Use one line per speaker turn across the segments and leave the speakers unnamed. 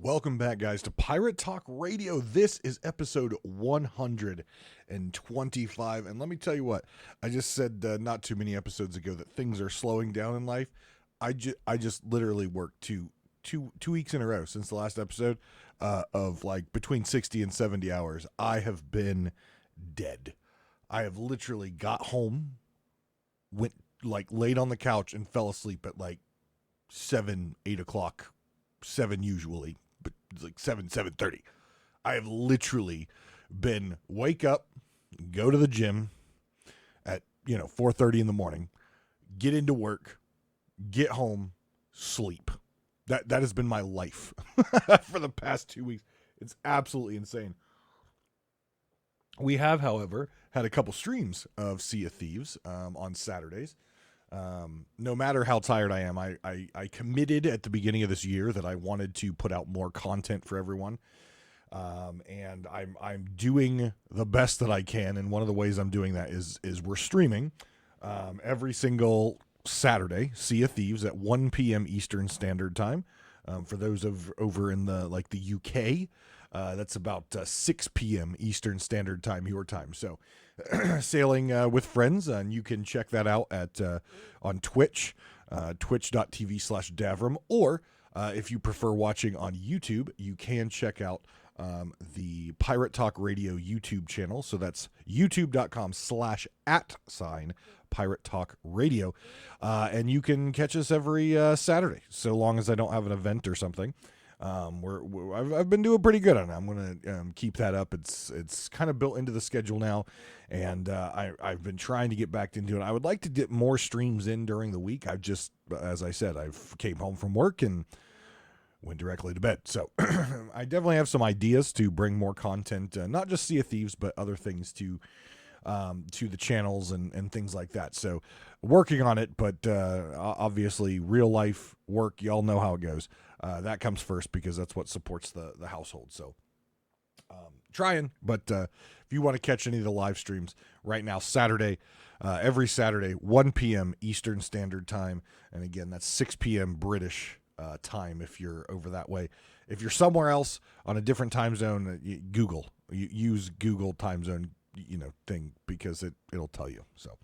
Welcome back, guys, to Pirate Talk Radio. This is episode 125. And let me tell you what, I just said not too many episodes ago that things are slowing down in life. I just literally worked two weeks in a row since the last episode of like between 60 and 70 hours. I have been dead. I have literally got home, went like laid on the couch and fell asleep at like 8 o'clock, 7 usually. But it's like 7:30. I have literally been wake up, go to the gym at 4:30 in the morning, get into work, get home, sleep. That has been my life for the past 2 weeks. It's absolutely insane. We have, however, had a couple streams of Sea of Thieves on Saturdays. No matter how tired I am, I committed at the beginning of this year that I wanted to put out more content for everyone. And I'm doing the best that I can. And one of the ways I'm doing that is we're streaming every single Saturday, Sea of Thieves at 1 p.m. Eastern Standard Time. For those over in the UK, that's about 6 p.m. Eastern Standard Time, your time. So sailing with friends, and you can check that out at on Twitch, twitch.tv/Davrim, or if you prefer watching on YouTube, you can check out the Pirate Talk Radio YouTube channel. So that's youtube.com/@ Pirate Talk Radio. And you can catch us every Saturday, so long as I don't have an event or something. I've been doing pretty good on it. I'm going to keep that up. It's kind of built into the schedule now, and I've been trying to get back into it. I would like to get more streams in during the week. As I said, I came home from work and went directly to bed. So I definitely have some ideas to bring more content, not just Sea of Thieves, but other things to the channels and things like that. So working on it, but obviously real life work, y'all know how it goes. That comes first because that's what supports the household. So trying, but if you want to catch any of the live streams right now, every Saturday, 1 p.m. Eastern Standard Time. And again, that's 6 p.m. British time if you're over that way. If you're somewhere else on a different time zone, use Google time zone thing, because it'll tell you. So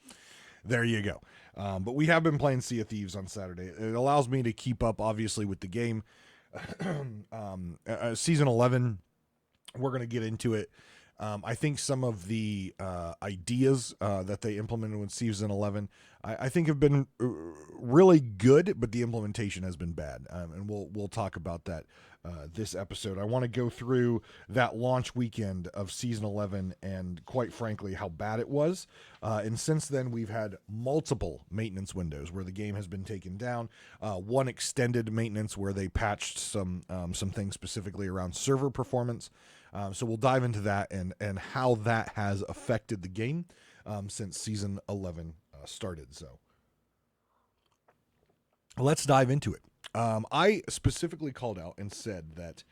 there you go. But we have been playing Sea of Thieves on Saturday. It allows me to keep up, obviously, with the game. Season 11, we're going to get into it. I think some of the ideas that they implemented with Season 11, I think have been really good, but the implementation has been bad. And we'll talk about that this episode. I want to go through that launch weekend of Season 11 and, quite frankly, how bad it was. And since then, we've had multiple maintenance windows where the game has been taken down. One extended maintenance where they patched some things specifically around server performance. So we'll dive into that and how that has affected the game since Season 11 started. So let's dive into it. I specifically called out and said that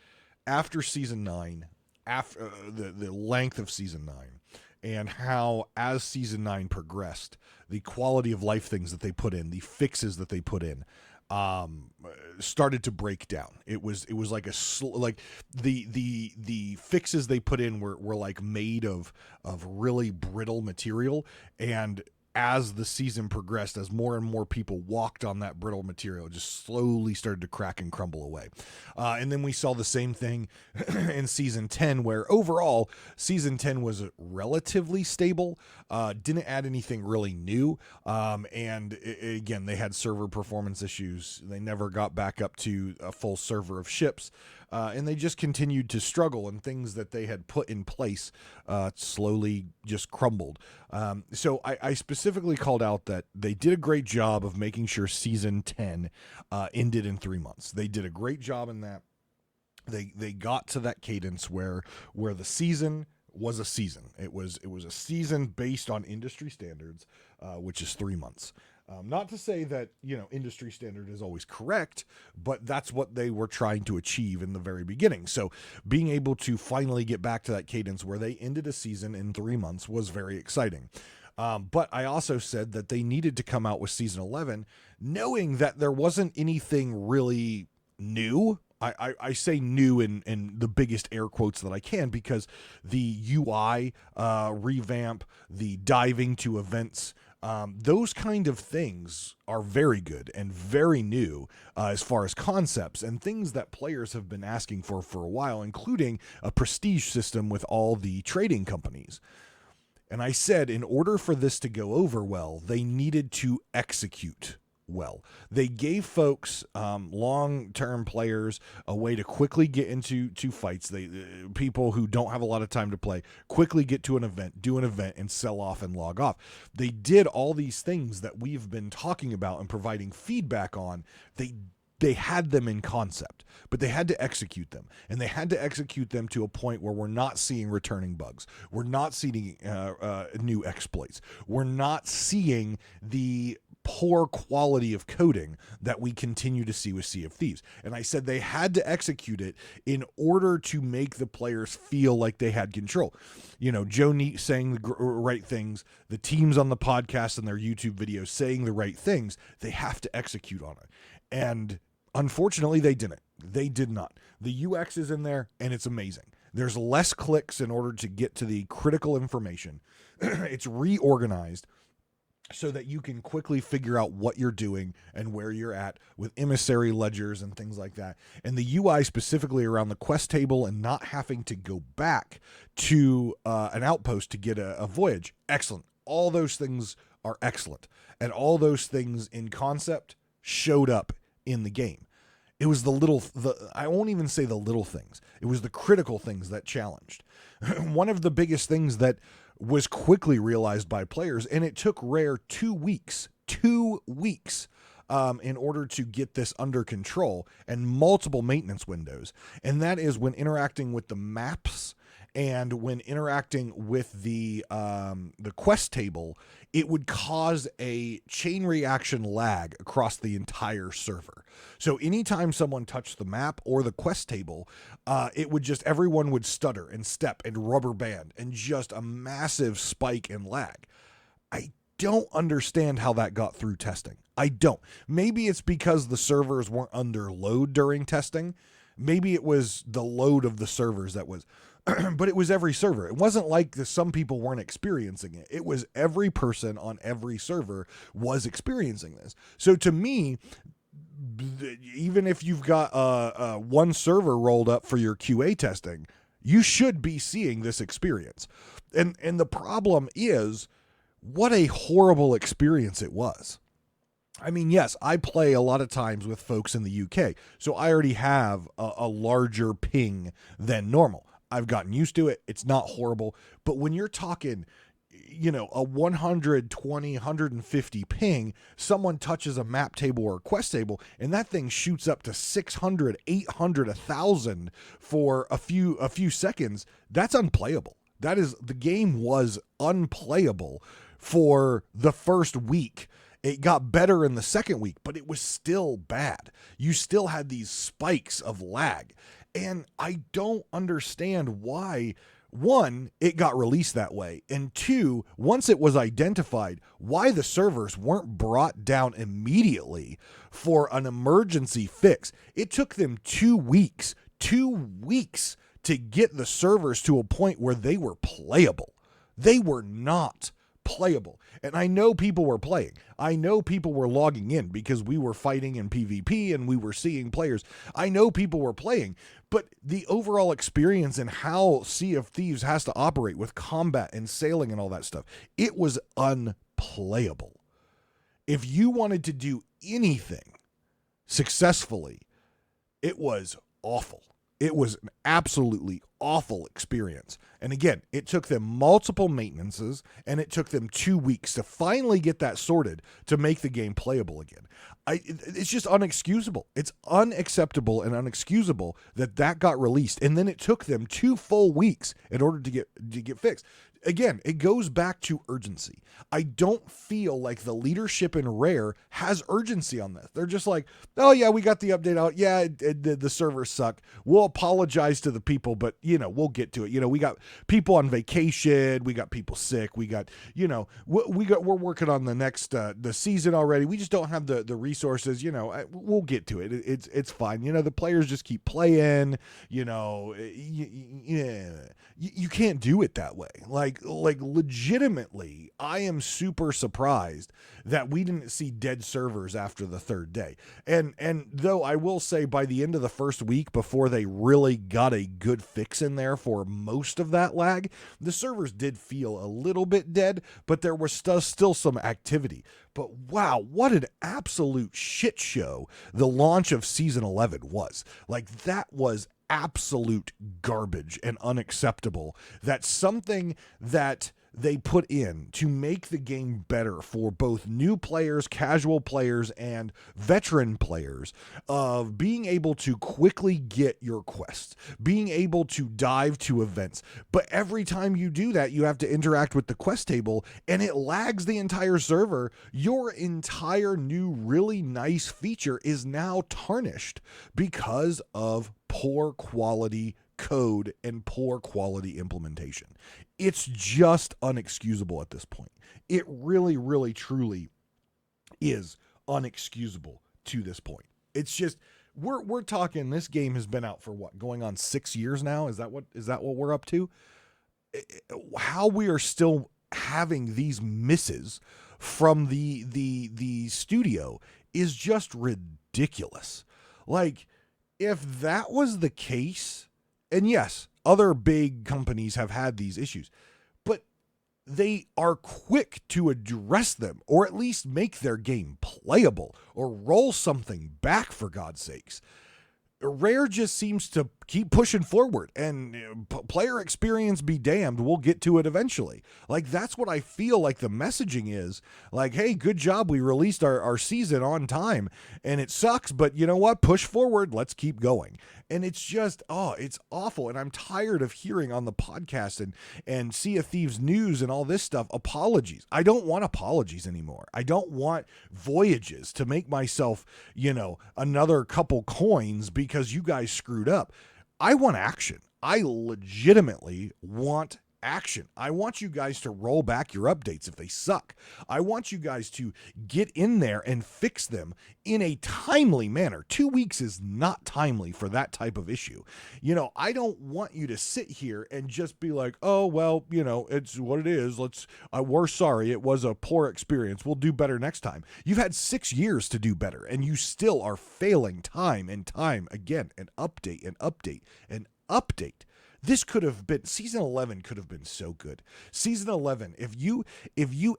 after Season 9, after the length of Season 9, and how as Season 9 progressed, the quality of life things that they put in, the fixes that they put in, started to break down. It was like the fixes they put in were like made of really brittle material, and as the season progressed, as more and more people walked on that brittle material, it just slowly started to crack and crumble away. And then we saw the same thing in Season 10, where overall, Season 10 was relatively stable, didn't add anything really new, and again, they had server performance issues. They never got back up to a full server of ships, and they just continued to struggle, and things that they had put in place slowly just crumbled. So I specifically called out that they did a great job of making sure Season 10 ended in 3 months. They did a great job in that. They got to that cadence where the season was a season. It was a season based on industry standards, which is 3 months. Not to say that, industry standard is always correct, but that's what they were trying to achieve in the very beginning. So being able to finally get back to that cadence where they ended a season in 3 months was very exciting. But I also said that they needed to come out with Season 11 knowing that there wasn't anything really new I say new in the biggest air quotes that I can, because the UI revamp, the diving to events, those kind of things are very good and very new as far as concepts and things that players have been asking for a while, including a prestige system with all the trading companies. And I said, in order for this to go over well, they needed to execute well. They gave folks, long-term players, a way to quickly get into fights. People who don't have a lot of time to play quickly get to an event, do an event, and sell off and log off. They did all these things that we've been talking about and providing feedback on. They had them in concept, but they had to execute them, and they had to execute them to a point where we're not seeing returning bugs. We're not seeing new exploits. We're not seeing the poor quality of coding that we continue to see with Sea of Thieves. And I said they had to execute it in order to make the players feel like they had control. You know, Joe Neat saying the right things, the teams on the podcast and their YouTube videos saying the right things. They have to execute on it. And unfortunately, they didn't. They did not. The UX is in there, and it's amazing. There's less clicks in order to get to the critical information. It's reorganized so that you can quickly figure out what you're doing and where you're at with emissary ledgers and things like that. And the UI specifically around the quest table and not having to go back to an outpost to get a voyage. Excellent. All those things are excellent. And all those things in concept showed up in the game. It was I won't even say the little things. It was the critical things that challenged. One of the biggest things that was quickly realized by players, and it took Rare 2 weeks in order to get this under control, and multiple maintenance windows. And that is when interacting with the maps and when interacting with the quest table, it would cause a chain reaction lag across the entire server. So anytime someone touched the map or the quest table, it would just, everyone would stutter and step and rubber band, and just a massive spike in lag. I don't understand how that got through testing. I don't. Maybe it's because the servers weren't under load during testing. Maybe it was the load of the servers that was, but it was every server. It wasn't like some people weren't experiencing it. It was every person on every server was experiencing this. So to me, even if you've got one server rolled up for your QA testing, you should be seeing this experience. And the problem is, what a horrible experience it was. I mean, yes, I play a lot of times with folks in the UK, so I already have a larger ping than normal. I've gotten used to it. It's not horrible. But when you're talking, you know, a 120, 150 ping, someone touches a map table or a quest table, and that thing shoots up to 600, 800, 1,000 for a few seconds, that's unplayable. The game was unplayable for the first week. It got better in the second week, but it was still bad. You still had these spikes of lag. And I don't understand why, one, it got released that way, and two, once it was identified, why the servers weren't brought down immediately for an emergency fix. It took them 2 weeks to get the servers to a point where they were playable. They were not playable. And I know people were playing. I know people were logging in because we were fighting in PvP and we were seeing players. I know people were playing, but the overall experience and how Sea of Thieves has to operate with combat and sailing and all that stuff, it was unplayable. If you wanted to do anything successfully, it was awful. It was an absolutely awful experience. And again, it took them multiple maintenances, and it took them 2 weeks to finally get that sorted to make the game playable again. It's just unexcusable. It's unacceptable and unexcusable that got released, and then it took them 2 full weeks in order to get fixed. again, it goes back to urgency. I don't feel like the leadership in Rare has urgency on this. They're just like, oh yeah, we got the update out. Yeah, the servers suck. We'll apologize to the people, but we'll get to it. We got people on vacation. We got people sick. We got, we're working on the next the season already. We just don't have the resources. We'll get to it. It's fine. The players just keep playing. You can't do it that way. Like legitimately, I am super surprised that we didn't see dead servers after the third day. And though I will say by the end of the first week, before they really got a good fix in there for most of that lag, the servers did feel a little bit dead, but there was still some activity. But wow, what an absolute shit show the launch of season 11 was. Like, that was absolute garbage and unacceptable. That's something that they put in to make the game better for both new players, casual players, and veteran players, of being able to quickly get your quests, being able to dive to events. But every time you do that, you have to interact with the quest table, and it lags the entire server. Your entire new really nice feature is now tarnished because of poor quality code and poor quality implementation. It's just unexcusable at this point. It really, really, truly is unexcusable to this point. It's just, we're talking, this game has been out for what, going on 6 years now? Is that what we're up to? How we are still having these misses from the studio is just ridiculous. Like, if that was the case, and yes, other big companies have had these issues, but they are quick to address them, or at least make their game playable, or roll something back, for God's sakes. Rare just seems to keep pushing forward, and player experience be damned, we'll get to it eventually. Like, that's what I feel like the messaging is. Like, hey, good job, we released our season on time, and it sucks, but you know what? Push forward, let's keep going. And it's just, it's awful. And I'm tired of hearing on the podcast and Sea of Thieves news and all this stuff, apologies. I don't want apologies anymore. I don't want voyages to make myself, another couple coins because you guys screwed up. I want action. I legitimately want action. I want you guys to roll back your updates if they suck. I want you guys to get in there and fix them in a timely manner. 2 weeks is not timely for that type of issue. I don't want you to sit here and just be like, oh, well, it's what it is. We're sorry. It was a poor experience. We'll do better next time. You've had 6 years to do better, and you still are failing time and time again, and update and update and update. This could have been, season 11 could have been so good. Season 11, if you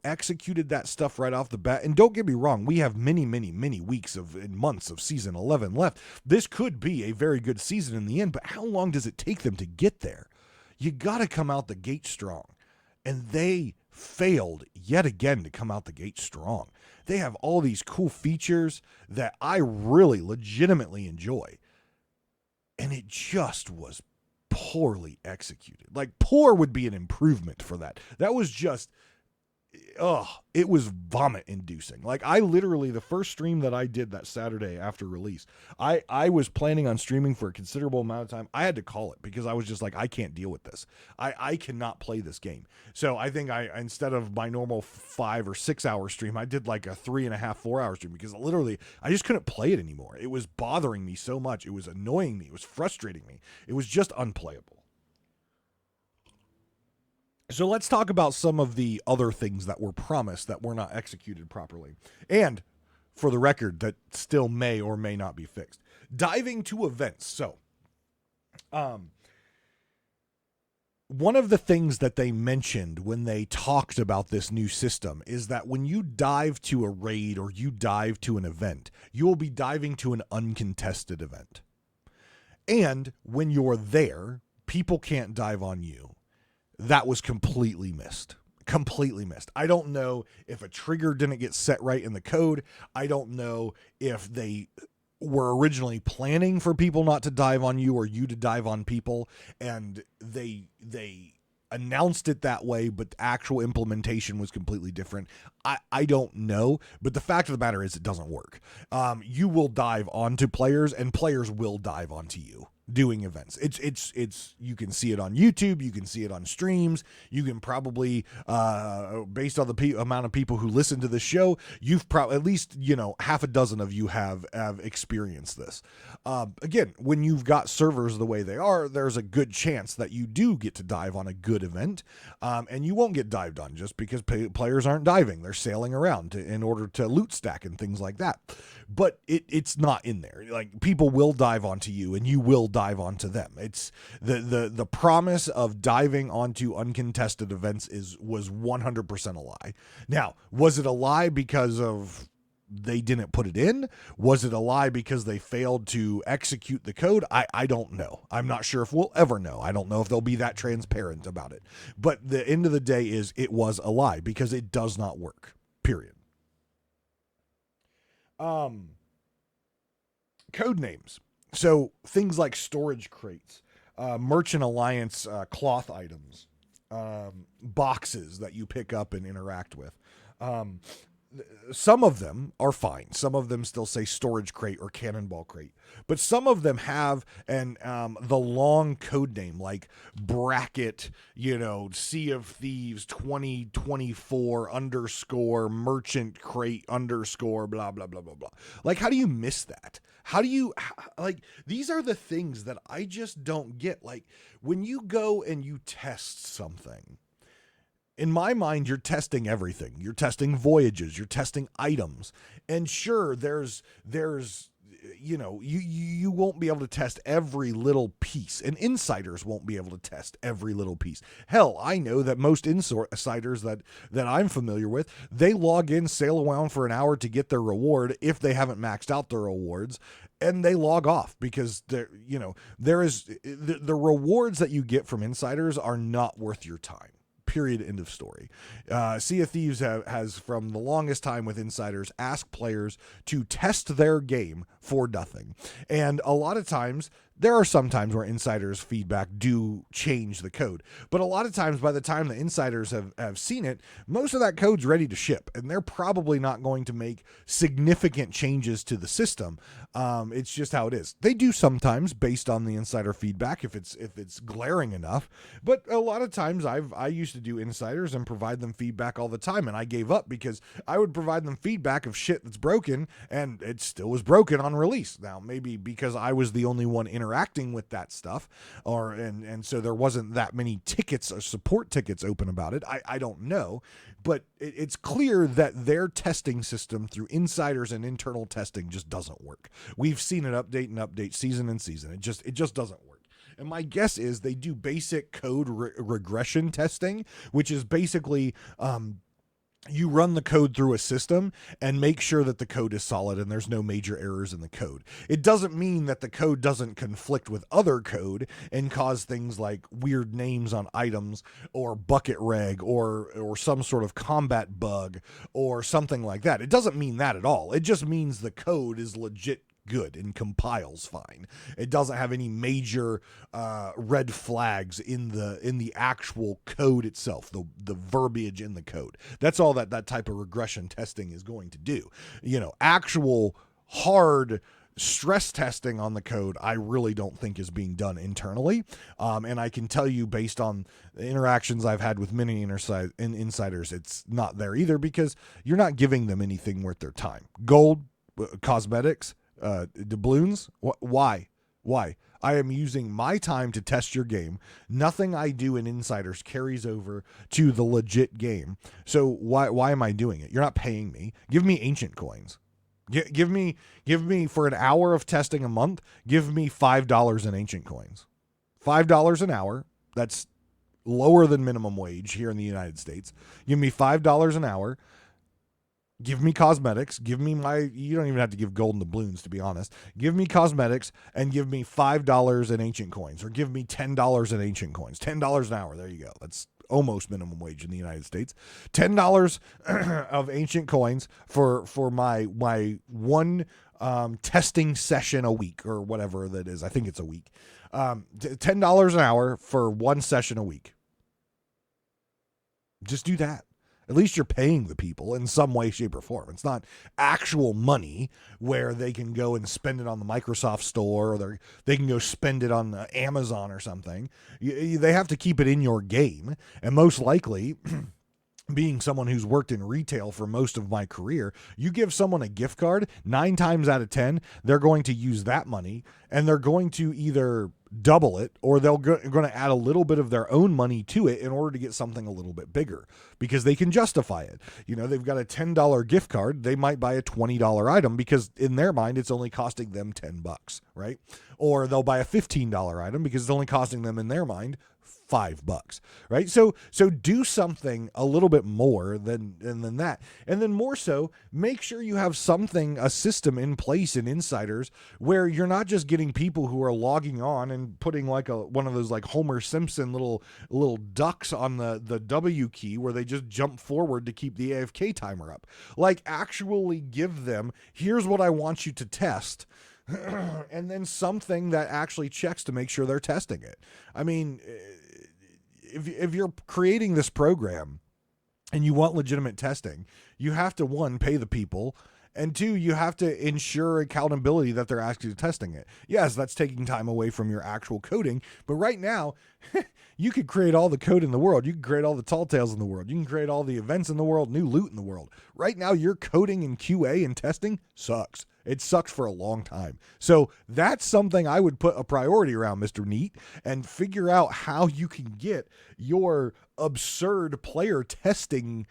executed that stuff right off the bat, and don't get me wrong, we have many, many, many weeks and months of season 11 left. This could be a very good season in the end, but how long does it take them to get there? You got to come out the gate strong. And they failed yet again to come out the gate strong. They have all these cool features that I really legitimately enjoy. And it just was poorly executed. Like, poor would be an improvement for that. That was just, it was vomit inducing. Like, I literally, the first stream that I did that Saturday after release, I was planning on streaming for a considerable amount of time. I had to call it because I was just like, I can't deal with this. I cannot play this game. So I think instead of my normal 5 or 6 hour stream, I did like a 3.5, 4 hour stream because literally I just couldn't play it anymore. It was bothering me so much. It was annoying me. It was frustrating me. It was just unplayable. So let's talk about some of the other things that were promised that were not executed properly. And for the record, that still may or may not be fixed. Diving to events. So, one of the things that they mentioned when they talked about this new system is that when you dive to a raid or you dive to an event, you will be diving to an uncontested event. And when you're there, people can't dive on you. That was completely missed. Completely missed. I don't know if a trigger didn't get set right in the code. I don't know if they were originally planning for people not to dive on you or you to dive on people, and they announced it that way, but the actual implementation was completely different. I don't know, but the fact of the matter is it doesn't work. You will dive onto players, and players will dive onto you doing events. It's you can see it on YouTube, you can see it on streams, you can probably based on the amount of people who listen to the show, you've probably at least half a dozen of you have experienced this. Again, when you've got servers the way they are, there's a good chance that you do get to dive on a good event, and you won't get dived on just because players aren't diving. They're sailing around in order to loot stack and things like that. But it's not in there. Like, people will dive onto you, and you will dive onto them. It's the promise of diving onto uncontested events was 100% a lie. Now, was it a lie because of they didn't put it in? Was it a lie because they failed to execute the code? I don't know. I'm not sure if we'll ever know. I don't know if they'll be that transparent about it. But the end of the day is it was a lie because it does not work. Period. Code names. So things like storage crates, Merchant Alliance cloth items, boxes that you pick up and interact with. Some of them are fine. Some of them still say storage crate or cannonball crate, but some of them have the long code name like bracket, Sea of Thieves 2024 underscore merchant crate underscore blah, blah, blah, blah, blah. Like, how do you miss that? How do you, like, these are the things that I just don't get. Like, when you go and you test something, in my mind, you're testing everything. You're testing voyages. You're testing items. And sure, there's you won't be able to test every little piece, and insiders won't be able to test every little piece. Hell, I know that most insiders that I'm familiar with, they log in, sail around for an hour to get their reward if they haven't maxed out their rewards, and they log off because the rewards that you get from insiders are not worth your time. Period. End of story. Sea of Thieves has from the longest time with insiders asked players to test their game for nothing. And a lot of times, there are some times where insiders' feedback do change the code. But a lot of times, by the time the insiders have seen it, most of that code's ready to ship. And they're probably not going to make significant changes to the system. It's just how it is. They do sometimes based on the insider feedback if it's glaring enough. But a lot of times I used to do insiders and provide them feedback all the time. And I gave up because I would provide them feedback of shit that's broken and it still was broken on release. Now, maybe because I was the only one interacting with that stuff, and so there wasn't that many tickets or support tickets open about it. I don't know, but it's clear that their testing system through insiders and internal testing just doesn't work. We've seen it update and update season and season. It just doesn't work. And my guess is they do basic code regression testing, which is basically you run the code through a system and make sure that the code is solid and there's no major errors in the code. It doesn't mean that the code doesn't conflict with other code and cause things like weird names on items or bucket reg or some sort of combat bug or something like that. It doesn't mean that at all. It just means the code is legit good and compiles fine. It doesn't have any major red flags in the actual code itself, the verbiage in the code. That's all that type of regression testing is going to do. Actual hard stress testing on the code, I really don't think is being done internally. And I can tell you based on the interactions I've had with many insiders, it's not there either because you're not giving them anything worth their time. Gold, cosmetics, doubloons. Why? I am using my time to test your game. Nothing I do in insiders carries over to the legit game. So why am I doing it? You're not paying me. Give me ancient coins. Give me for an hour of testing a month. Give me $5 in ancient coins. $5 an hour. That's lower than minimum wage here in the United States. Give me $5 an hour. Give me cosmetics, you don't even have to give gold and doubloons, to be honest. Give me cosmetics and give me $5 in ancient coins, or give me $10 in ancient coins. $10 an hour, there you go. That's almost minimum wage in the United States. $10 of ancient coins for my one testing session a week, or whatever that is. I think it's a week. $10 an hour for one session a week. Just do that. At least you're paying the people in some way, shape, or form. It's not actual money where they can go and spend it on the Microsoft store, or they can go spend it on Amazon or something. They have to keep it in your game. And most likely, being someone who's worked in retail for most of my career, you give someone a gift card, 9 times out of 10, they're going to use that money, and they're going to either double it, or they're going to add a little bit of their own money to it in order to get something a little bit bigger, because they can justify it. They've got a $10 gift card. They might buy a $20 item because in their mind, it's only costing them $10, right? Or they'll buy a $15 item because it's only costing them in their mind $5, right? So do something a little bit more than that. And then more so, make sure you have a system in place in Insiders where you're not just getting people who are logging on and putting like one of those like Homer Simpson little ducks on the W key where they just jump forward to keep the AFK timer up. Like, actually give them, here's what I want you to test. And then something that actually checks to make sure they're testing it. I mean, if you're creating this program and you want legitimate testing, you have to, one, pay the people, and two, you have to ensure accountability that they're actually testing it. Yes, that's taking time away from your actual coding, but right now, you could create all the code in the world. You can create all the tall tales in the world. You can create all the events in the world, new loot in the world. Right now, your coding and QA and testing sucks. It sucks for a long time. So that's something I would put a priority around, Mr. Neat, and figure out how you can get your absurd player testing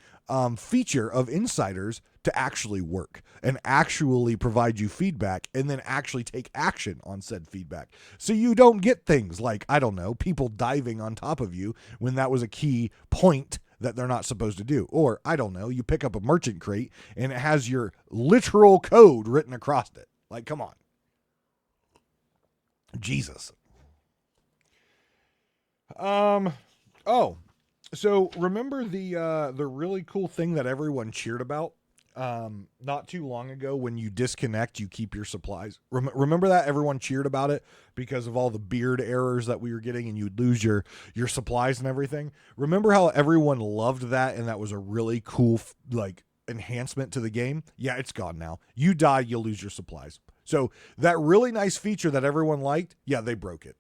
feature of Insiders to actually work and actually provide you feedback, and then actually take action on said feedback. So you don't get things like, I don't know, people diving on top of you when that was a key point that they're not supposed to do. Or, I don't know, you pick up a merchant crate and it has your literal code written across it. Like, come on. Jesus. So remember the really cool thing that everyone cheered about not too long ago? When you disconnect, you keep your supplies. Remember that? Everyone cheered about it because of all the beard errors that we were getting, and you'd lose your supplies and everything. Remember how everyone loved that, and that was a really cool enhancement to the game? Yeah, it's gone now. You die, you'll lose your supplies. So that really nice feature that everyone liked, yeah, they broke it.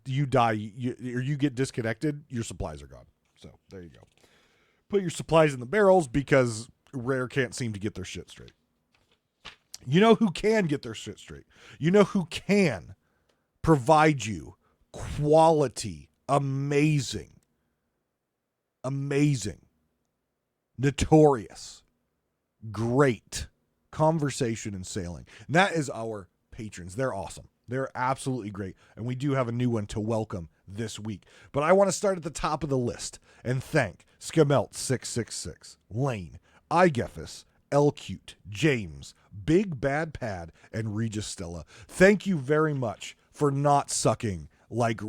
You die, you get disconnected, your supplies are gone. So there you go. Put your supplies in the barrels, because Rare can't seem to get their shit straight. You know who can get their shit straight? You know who can provide you quality, amazing, notorious, great conversation and sailing. And that is our patrons. They're awesome. They're absolutely great. And we do have a new one to welcome this week. But I want to start at the top of the list and thank Skamelt666, Lane, iGeffis, L-Cute, James, Big Bad Pad, and Regis Stella. Thank you very much for not sucking like,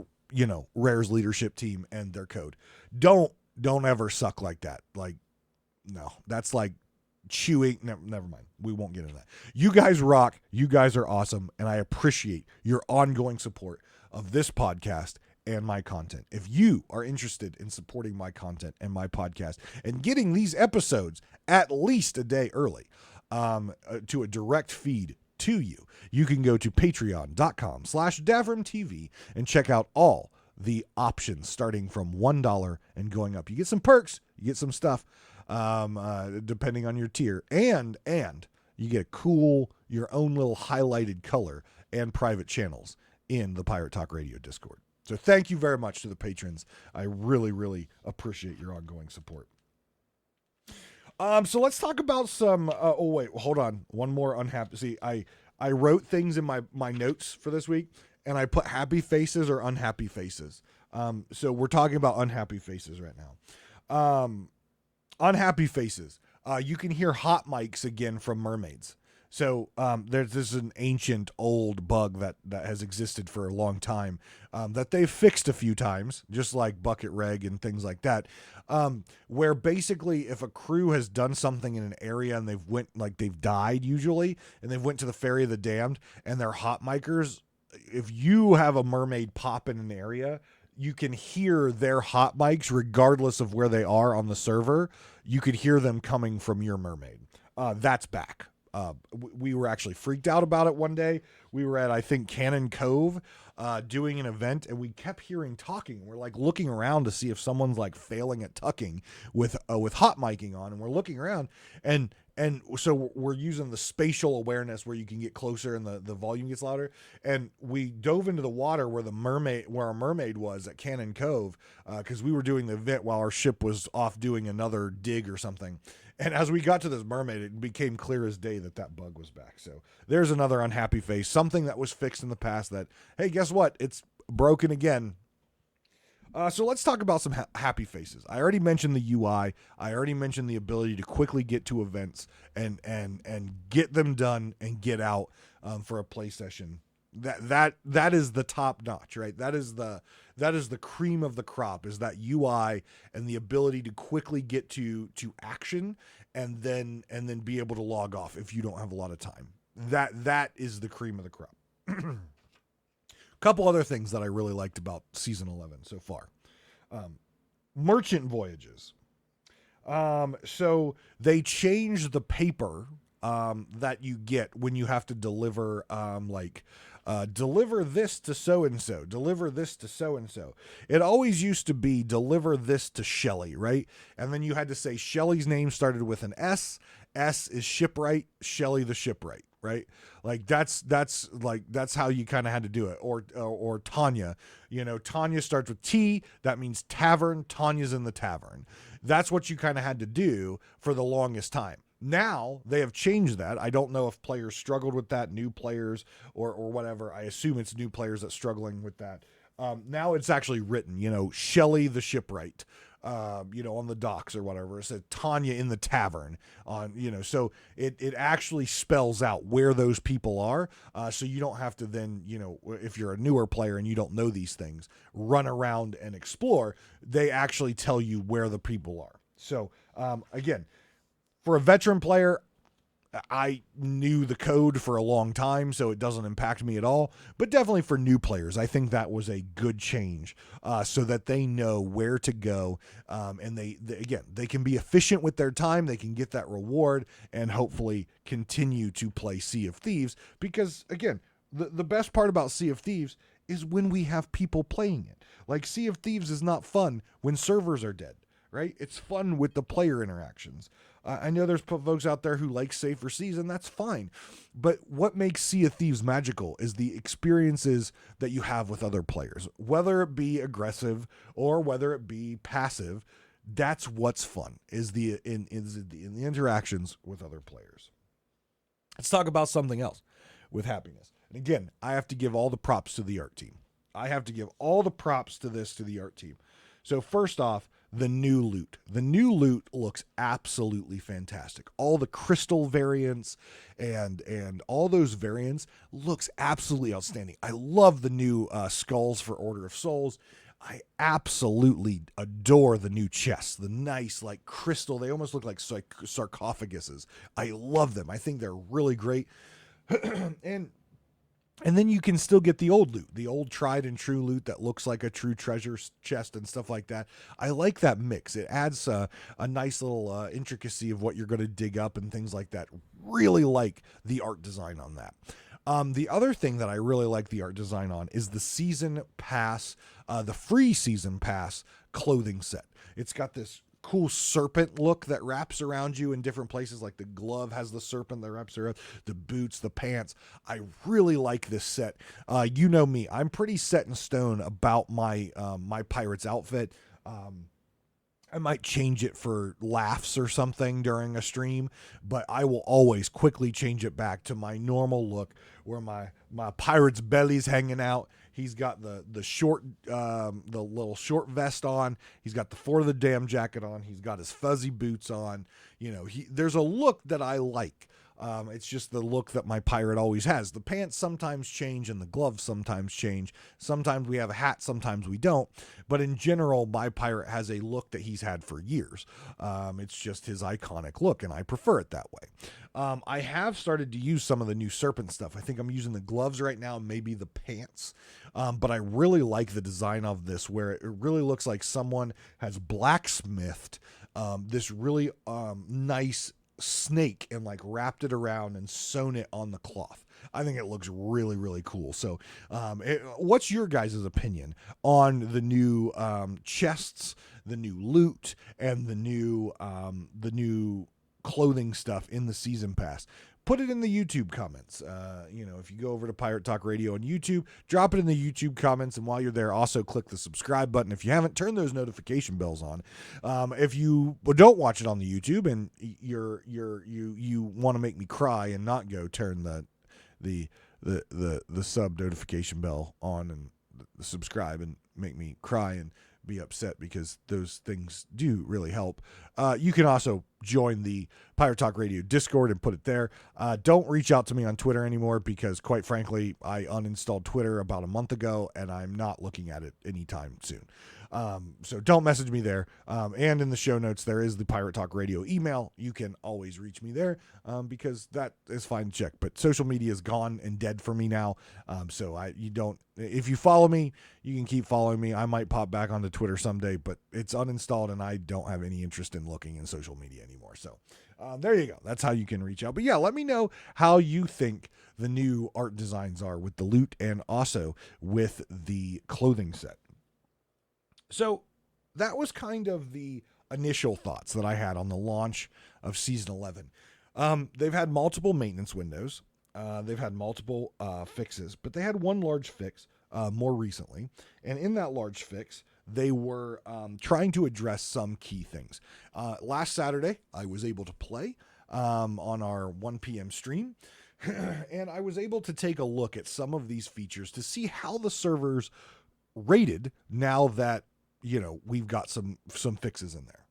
Rare's leadership team and their code. Don't ever suck like that. Like, no, that's like chewing. Never mind. We won't get into that. You guys rock. You guys are awesome. And I appreciate your ongoing support of this podcast and my content. If you are interested in supporting my content and my podcast and getting these episodes at least a day early to a direct feed to you, you can go to patreon.com/DavrimTV and check out all the options starting from $1 and going up. You get some perks, you get some stuff depending on your tier, and you get your own little highlighted color and private channels in the Pirate Talk Radio Discord. So thank you very much to the patrons. I really, really appreciate your ongoing support. So let's talk about some, hold on. One more unhappy. See, I wrote things in my notes for this week, and I put happy faces or unhappy faces. So we're talking about unhappy faces right now. Unhappy faces. You can hear hot mics again from mermaids. So this is an ancient old bug that has existed for a long time that they've fixed a few times, just like bucket reg and things like that, where basically if a crew has done something in an area and they've died usually, and they've went to the Ferry of the Damned and they're hot micers, if you have a mermaid pop in an area, you can hear their hot mics regardless of where they are on the server. You could hear them coming from your mermaid. That's back. We were actually freaked out about it one day. We were at, I think, Cannon Cove doing an event, and we kept hearing talking. We're like looking around to see if someone's like failing at tucking with hot miking on, and we're looking around, and so we're using the spatial awareness where you can get closer and the volume gets louder. And we dove into the water where our mermaid was at Cannon Cove, because we were doing the event while our ship was off doing another dig or something. And as we got to this mermaid, it became clear as day that bug was back. So there's another unhappy face, something that was fixed in the past that, hey, guess what? It's broken again. So let's talk about some happy faces. I already mentioned the UI. I already mentioned the ability to quickly get to events and get them done and get out for a play session. That is the top notch, right? That is the cream of the crop, is that UI and the ability to quickly get to action and then be able to log off if you don't have a lot of time. That is the cream of the crop. Couple other things that I really liked about season 11 so far. Merchant voyages. So they changed the paper that you get when you have to deliver deliver this to so-and-so, deliver this to so-and-so. It always used to be deliver this to Shelly, right? And then you had to say Shelly's name started with an S. S is shipwright, Shelly the shipwright, right? Like that's how you kind of had to do it. Or Tanya, Tanya starts with T, that means tavern, Tanya's in the tavern. That's what you kind of had to do for the longest time. Now they have changed that. I don't know if players struggled with that, new players or whatever. I assume it's new players that's struggling with that. Now it's actually written, Shelly the shipwright, on the docks or whatever. It said Tanya in the tavern so it actually spells out where those people are. So you don't have to then, if you're a newer player and you don't know these things, run around and explore. They actually tell you where the people are. So, again, for a veteran player, I knew the code for a long time, so it doesn't impact me at all. But definitely for new players, I think that was a good change, so that they know where to go, and they can be efficient with their time. They can get that reward and hopefully continue to play Sea of Thieves. Because again, the best part about Sea of Thieves is when we have people playing it. Like, Sea of Thieves is not fun when servers are dead, right? It's fun with the player interactions. I know there's folks out there who like safer seas, and that's fine. But what makes Sea of Thieves magical is the experiences that you have with other players, whether it be aggressive or whether it be passive. That's what's fun, is in the interactions with other players. Let's talk about something else with happiness. And again, I have to give all the props to the art team. I have to give all the props to the art team. So first off, the new loot. The new loot looks absolutely fantastic. All the crystal variants and all those variants looks absolutely outstanding. I love the new skulls for Order of Souls. I absolutely adore the new chests, the nice like crystal. They almost look like sarcophaguses. I love them. I think they're really great. And then you can still get the old loot, the old tried and true loot that looks like a true treasure chest and stuff like that. I like that mix. It adds a nice little intricacy of what you're going to dig up and things like that. Really like the art design on that. The other thing that I really like the art design on is the season pass, the free season pass clothing set. It's got this cool serpent look that wraps around you in different places. Like the glove has the serpent that wraps around, the boots, the pants. I really like this set. You know me, I'm pretty set in stone about my my pirate's outfit. I might change it for laughs or something during a stream, but I will always quickly change it back to my normal look where my pirate's belly's hanging out. He's got the short, the little short vest on. He's got the Fort of the Dam jacket on. He's got his fuzzy boots on. There's a look that I like. It's just the look that my pirate always has. The pants sometimes change and the gloves sometimes change. Sometimes we have a hat, sometimes we don't. But in general, my pirate has a look that he's had for years. It's just his iconic look, and I prefer it that way. I have started to use some of the new serpent stuff. I think I'm using the gloves right now, maybe the pants. But I really like the design of this, where it really looks like someone has blacksmithed this really nice snake and like wrapped it around and sewn it on the cloth. I think it looks really, really cool. So what's your guys' opinion on the new chests, the new loot, and the new clothing stuff in the season pass? Put it in the YouTube comments. If you go over to Pirate Talk Radio on YouTube, drop it in the YouTube comments. And while you're there, also click the subscribe button. If you haven't, turn those notification bells on. If you don't watch it on the YouTube and you want to make me cry and not go turn the sub notification bell on and subscribe and make me cry and be upset, because those things do really help. You can also join the Pirate Talk Radio Discord and put it there. Don't reach out to me on Twitter anymore, because quite frankly, I uninstalled Twitter about a month ago and I'm not looking at it anytime soon. So don't message me there. And in the show notes, there is the Pirate Talk Radio email. You can always reach me there, because that is fine to check. But social media is gone and dead for me now. If you follow me, you can keep following me. I might pop back onto Twitter someday, but it's uninstalled and I don't have any interest in looking in social media anymore. So there you go. That's how you can reach out. But yeah, let me know how you think the new art designs are with the loot and also with the clothing set. So that was kind of the initial thoughts that I had on the launch of Season 11. They've had multiple maintenance windows. They've had multiple fixes, but they had one large fix more recently. And in that large fix, they were trying to address some key things. Last Saturday, I was able to play on our 1 p.m. stream. And I was able to take a look at some of these features to see how the servers rated now that, we've got some fixes in there.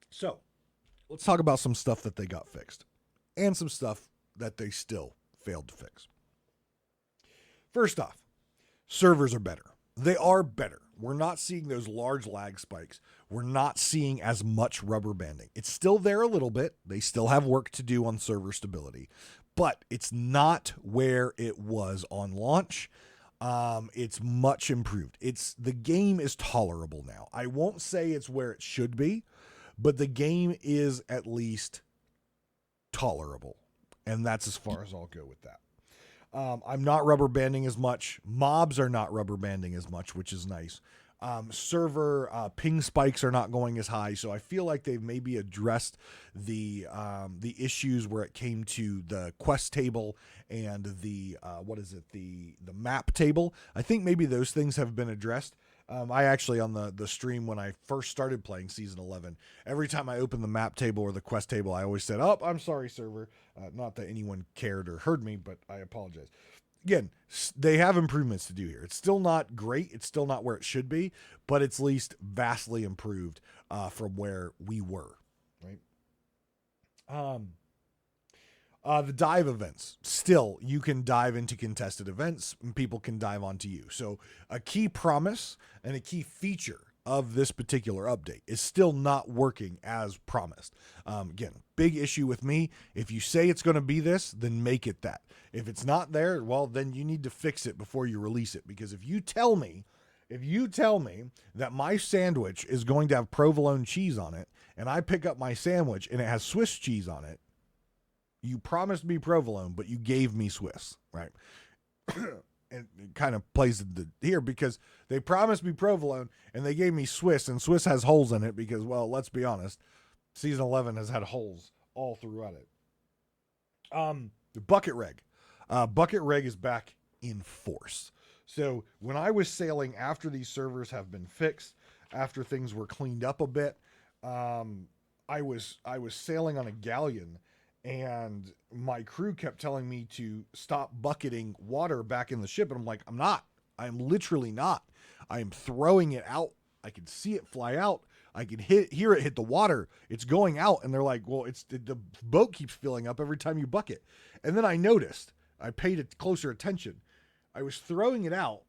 So let's talk about some stuff that they got fixed and some stuff that they still failed to fix. First off, servers are better. They are better. We're not seeing those large lag spikes. We're not seeing as much rubber banding. It's still there a little bit. They still have work to do on server stability, but it's not where it was on launch. It's much improved. The game is tolerable now. I won't say it's where it should be, but the game is at least tolerable. And that's as far as I'll go with that. I'm not rubber banding as much. Mobs are not rubber banding as much, which is nice. Server ping spikes are not going as high, so I feel like they've maybe addressed the issues where it came to the quest table and the map table. I think maybe those things have been addressed. I actually, on the stream when I first started playing Season 11, every time I opened the map table or the quest table, I always said, "Oh, I'm sorry, server." Not that anyone cared or heard me, but I apologize. Again, they have improvements to do here. It's still not great. It's still not where it should be, but it's at least vastly improved from where we were, right? The dive events. Still, you can dive into contested events and people can dive onto you. So a key promise and a key feature of this particular update is still not working as promised. Again, big issue with me. If you say it's going to be this, then make it that. If it's not there, well, then you need to fix it before you release it. Because if you tell me that my sandwich is going to have provolone cheese on it, and I pick up my sandwich and it has Swiss cheese on it, you promised me provolone, but you gave me Swiss, right? And it kind of plays here because they promised me provolone and they gave me Swiss, and Swiss has holes in it because, well, let's be honest, Season 11 has had holes all throughout it. The bucket reg. Bucket reg is back in force. So when I was sailing after these servers have been fixed, after things were cleaned up a bit, I was sailing on a galleon, and my crew kept telling me to stop bucketing water back in the ship. And I'm like, I'm not. I'm literally not. I am throwing it out. I can see it fly out. I can hear it hit the water. It's going out, and they're like, well, the boat keeps filling up every time you bucket. And then I noticed, I paid it closer attention. I was throwing it out,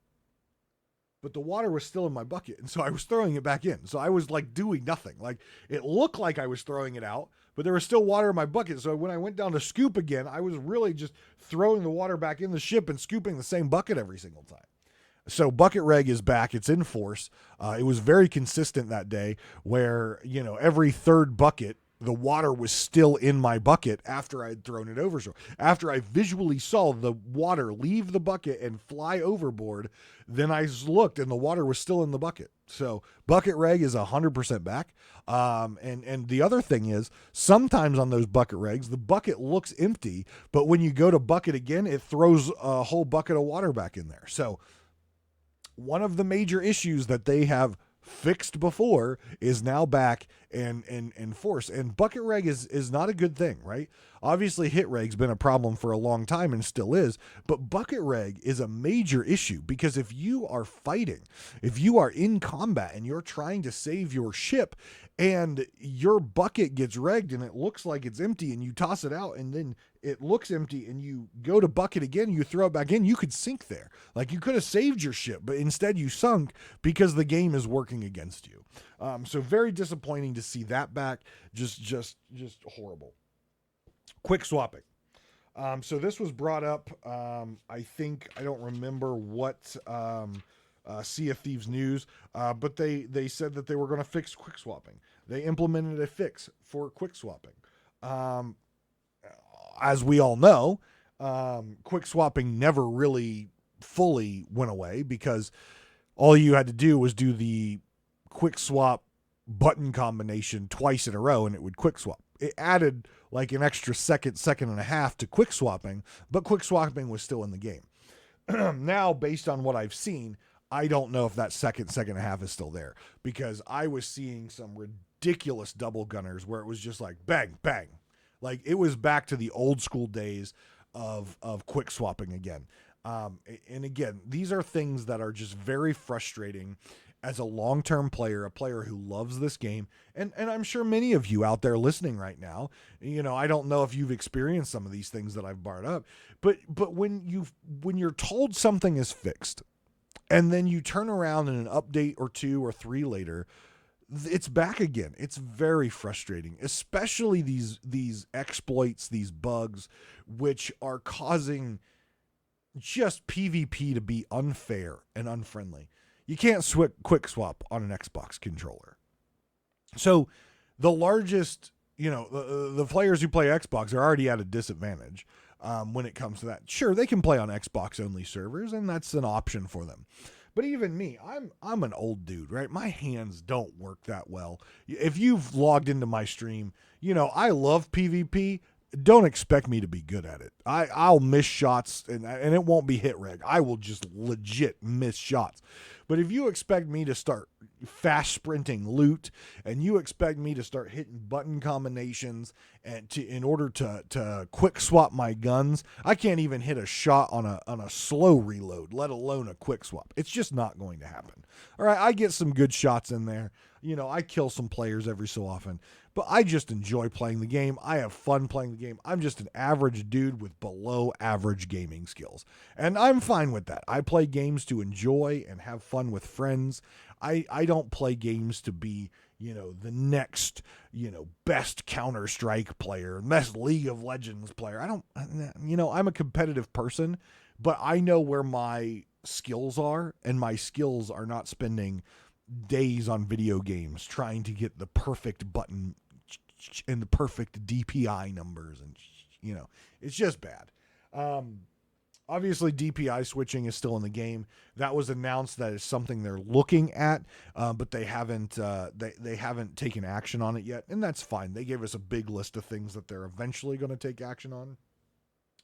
but the water was still in my bucket, and so I was throwing it back in. So I was like doing nothing. Like, it looked like I was throwing it out, but there was still water in my bucket. So when I went down to scoop again, I was really just throwing the water back in the ship and scooping the same bucket every single time. So bucket reg is back. It's in force. It was very consistent that day where, every third bucket, the water was still in my bucket after I'd thrown it over. So after I visually saw the water leave the bucket and fly overboard, then I looked and the water was still in the bucket. So bucket reg is 100% back. And the other thing is, sometimes on those bucket regs, the bucket looks empty, but when you go to bucket again, it throws a whole bucket of water back in there. So one of the major issues that they have fixed before is now back and in force. And bucket reg is not a good thing, right? Obviously, hit reg's been a problem for a long time and still is, but bucket reg is a major issue because if you are fighting, if you are in combat and you're trying to save your ship and your bucket gets regged and it looks like it's empty and you toss it out and then it looks empty and you go to bucket again, you throw it back in, you could sink there. Like, you could have saved your ship, but instead you sunk because the game is working against you. So very disappointing to see that back. Just horrible. Quick swapping. So this was brought up, I don't remember what Sea of Thieves news, but they said that they were going to fix quick swapping. They implemented a fix for quick swapping. As we all know, quick swapping never really fully went away because all you had to do was do the quick swap button combination twice in a row and it would quick swap. It added like an extra second and a half to quick swapping, but quick swapping was still in the game. Now, based on what I've seen, I don't know if that second and a half is still there because I was seeing some ridiculous double gunners where it was just like bang, bang. Like, it was back to the old school days of quick swapping again. And again, these are things that are just very frustrating as a long-term player, a player who loves this game. And I'm sure many of you out there listening right now, I don't know if you've experienced some of these things that I've brought up, but when you're told something is fixed and then you turn around in an update or 2 or 3 later, it's back again. It's very frustrating, especially these exploits, these bugs, which are causing just PvP to be unfair and unfriendly. You can't quick swap on an Xbox controller. So the largest, the players who play Xbox are already at a disadvantage when it comes to that. Sure, they can play on Xbox only servers, and that's an option for them. But even me, I'm an old dude, right? My hands don't work that well. If you've logged into my stream, I love PvP. Don't expect me to be good at it. I'll miss shots, and it won't be hit reg. I will just legit miss shots. But if you expect me to start fast sprinting loot, and you expect me to start hitting button combinations and in order to quick swap my guns, I can't even hit a shot on a slow reload, let alone a quick swap. It's just not going to happen. All right, I get some good shots in there. I kill some players every so often, but I just enjoy playing the game. I have fun playing the game. I'm just an average dude with below average gaming skills, and I'm fine with that. I play games to enjoy and have fun with friends. I don't play games to be, the next, best Counter-Strike player, best League of Legends player. I'm a competitive person, but I know where my skills are, and my skills are not spending days on video games trying to get the perfect button and the perfect DPI numbers, and it's just bad. Obviously DPI switching is still in the game. That was announced that is something they're looking at, but they haven't they haven't taken action on it yet, and that's fine. They gave us a big list of things that they're eventually going to take action on.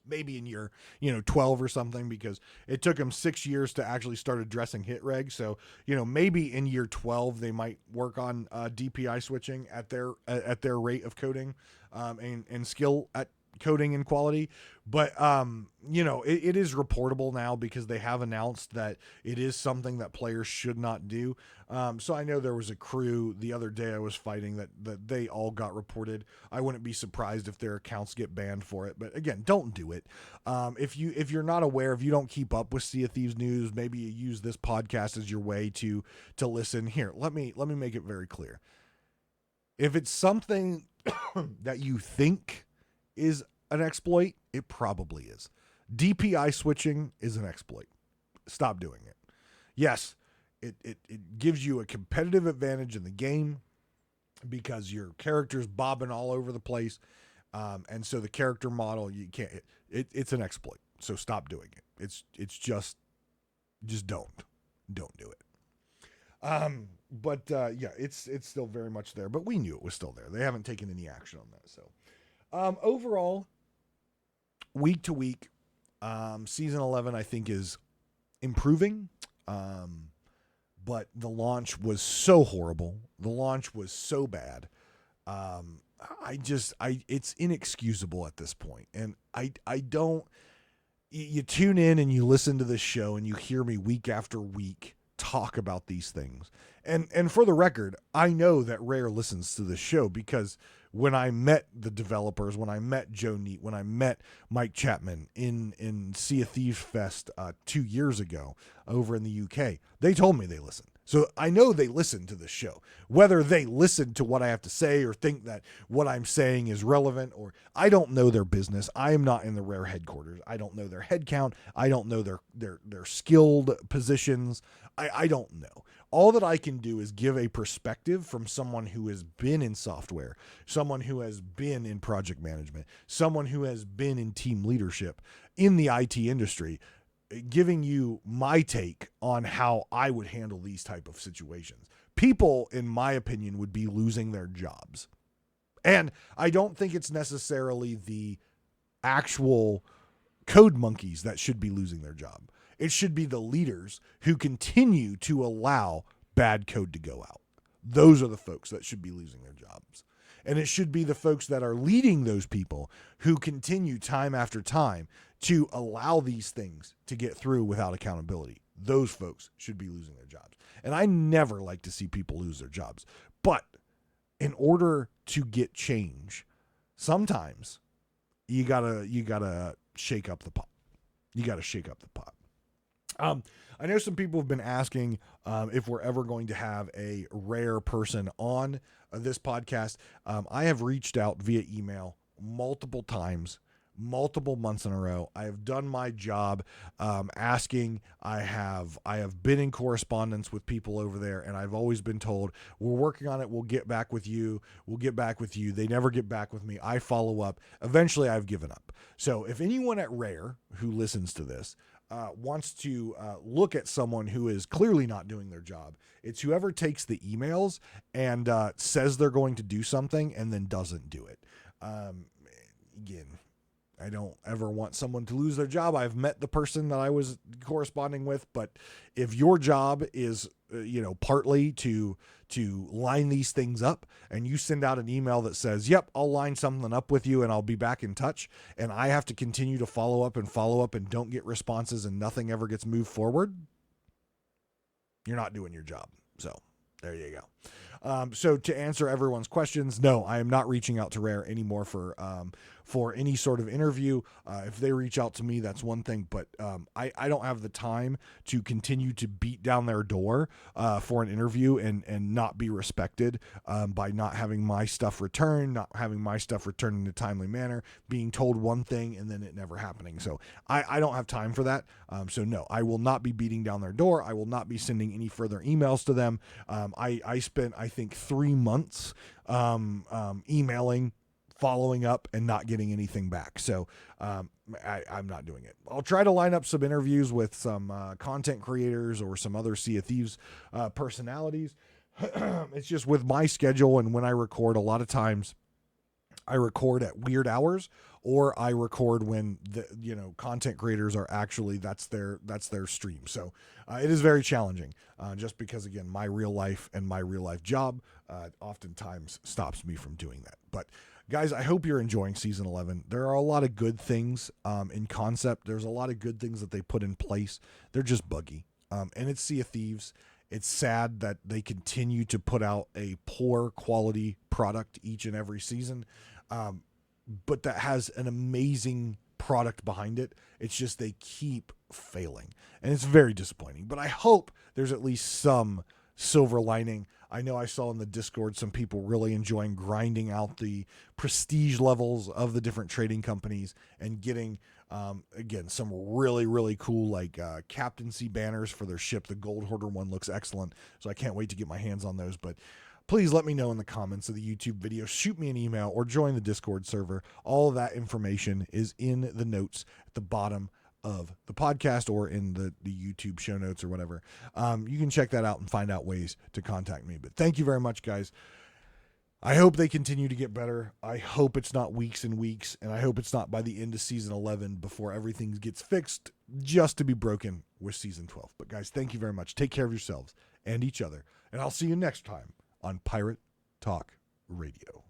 Maybe in year 12 or something, because it took them 6 years to actually start addressing hit reg. So maybe in year 12 they might work on DPI switching at their rate of coding and skill at coding and quality, but it is reportable now because they have announced that it is something that players should not do. So I know there was a crew the other day I was fighting that they all got reported. I wouldn't be surprised if their accounts get banned for it, but again, don't do it. If you're not aware, if you don't keep up with Sea of Thieves news, maybe you use this podcast as your way to listen. Here, let me make it very clear. If it's something that you think is an exploit, it probably is. DPI switching is an exploit. Stop doing it. Yes, it gives you a competitive advantage in the game because your character's bobbing all over the place. And so the character model, you can't, it's an exploit. So stop doing it. It's just don't do it. But it's still very much there, but we knew it was still there. They haven't taken any action on that. So, overall, week to week, season 11, I think is improving. But the launch was so horrible. The launch was so bad. It's inexcusable at this point. And I don't, you tune in and you listen to this show and you hear me week after week talk about these things. And for the record, I know that Rare listens to this show because when I met the developers, when I met Joe Neat, when I met Mike Chapman in Sea of Thieves Fest 2 years ago over in the UK, they told me they listened. So I know they listen to this show. Whether they listen to what I have to say or think that what I'm saying is relevant, or I don't know their business. I am not in the Rare headquarters. I don't know their head count. I don't know their skilled positions. I don't know. All that I can do is give a perspective from someone who has been in software, someone who has been in project management, someone who has been in team leadership in the IT industry, giving you my take on how I would handle these type of situations. People, in my opinion, would be losing their jobs. And I don't think it's necessarily the actual code monkeys that should be losing their job. It should be the leaders who continue to allow bad code to go out. Those are the folks that should be losing their jobs. And it should be the folks that are leading those people who continue time after time to allow these things to get through without accountability. Those folks should be losing their jobs. And I never like to see people lose their jobs. But in order to get change, sometimes you gotta shake up the pot. You gotta shake up the pot. I know some people have been asking if we're ever going to have a Rare person on this podcast. I have reached out via email multiple times, multiple months in a row. I have done my job asking. I have been in correspondence with people over there, and I've always been told, we're working on it. We'll get back with you. We'll get back with you. They never get back with me. I follow up. Eventually, I've given up. So if anyone at Rare who listens to this wants to look at someone who is clearly not doing their job, it's whoever takes the emails and says they're going to do something and then doesn't do it. Again, I don't ever want someone to lose their job. I've met the person that I was corresponding with, but if your job is, partly to line these things up, and you send out an email that says, yep, I'll line something up with you and I'll be back in touch, and I have to continue to follow up and don't get responses and nothing ever gets moved forward, you're not doing your job. So there you go. So to answer everyone's questions, no, I am not reaching out to Rare anymore for any sort of interview. If they reach out to me, that's one thing, but I don't have the time to continue to beat down their door for an interview and not be respected by not having my stuff returned, not having my stuff returned in a timely manner, being told one thing and then it never happening. So I don't have time for that. So no, I will not be beating down their door. I will not be sending any further emails to them. I spent, I think, 3 months emailing, following up, and not getting anything back. So I'm not doing it. I'll try to line up some interviews with some content creators or some other Sea of Thieves personalities. It's just with my schedule and when I record, a lot of times I record at weird hours or I record when the content creators are actually that's their stream. So it is very challenging, just because again my real life and my real life job oftentimes stops me from doing that. But guys, I hope you're enjoying season 11. There are a lot of good things in concept. There's a lot of good things that they put in place. They're just buggy, and it's Sea of Thieves. It's sad that they continue to put out a poor quality product each and every season, but that has an amazing product behind it. It's just they keep failing, and it's very disappointing. But I hope there's at least some silver lining. I know I saw in the Discord some people really enjoying grinding out the prestige levels of the different trading companies and getting again some really really cool like captaincy banners for their ship. The Gold Hoarder one looks excellent, so I can't wait to get my hands on those. But please let me know in the comments of the YouTube video, shoot me an email, or join the Discord server. All of that information is in the notes at the bottom of the podcast or in the YouTube show notes or whatever. You can check that out and find out ways to contact me. But thank you very much, guys. I hope they continue to get better. I hope it's not weeks and weeks, and I hope it's not by the end of season 11 before everything gets fixed just to be broken with season 12. But guys, thank you very much. Take care of yourselves and each other, and I'll see you next time on Pirate Talk Radio.